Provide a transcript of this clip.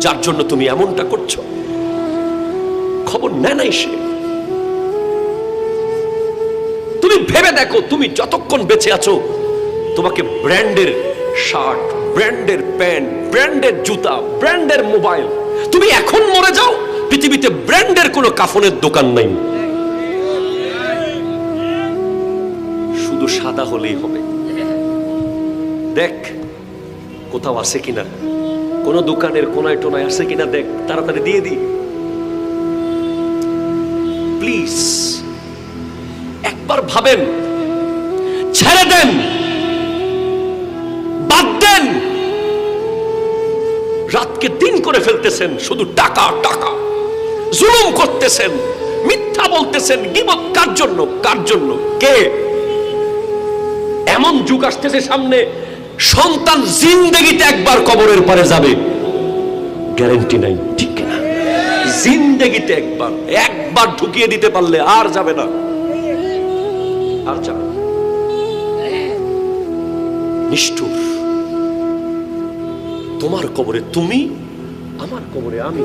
যার জন্য তুমি এমনটা করছো, খবর নেয় নাই সে। তুমি ভেবে দেখো, তুমি যতক্ষণ বেঁচে আছো তোমাকে ব্র্যান্ডের শার্ট, ব্র্যান্ডের প্যান্ট, ব্র্যান্ডের জুতা, ব্র্যান্ডের মোবাইল, তুমি এখন মরে যাও, পৃথিবীতে ব্র্যান্ডের কোনো কাফনের দোকান নাই, শুধু সাদা হলেই হবে। দেখ কোথাও আছে কিনা, কোন দোকানের কোনায় টোনায় আছে কিনা দেখ, তাড়াতাড়ি দিয়ে দি প্লিজ। একবার ভাবেন, ছেড়ে দেন, বাদ দেন। রাতকে দিন করে ফেলতেছেন, শুধু টাকা টাকা, জুলুম করতেছেন, মিথ্যা বলতেছেন, গীবত কার জন্য? কার জন্য? কে? এমন যুগ আসতেছে সামনে, সন্তান জিন্দেগিতে একবার কবরের পারে যাবে, গ্যারান্টি নাই, ঠিক না? জিন্দেগিতে একবার ঢুকিয়ে দিতে পারলে আর যাবে না, আর যাবে না। নিষ্ঠুর। তোমার কবরে তুমি, আমার কবরে আমি।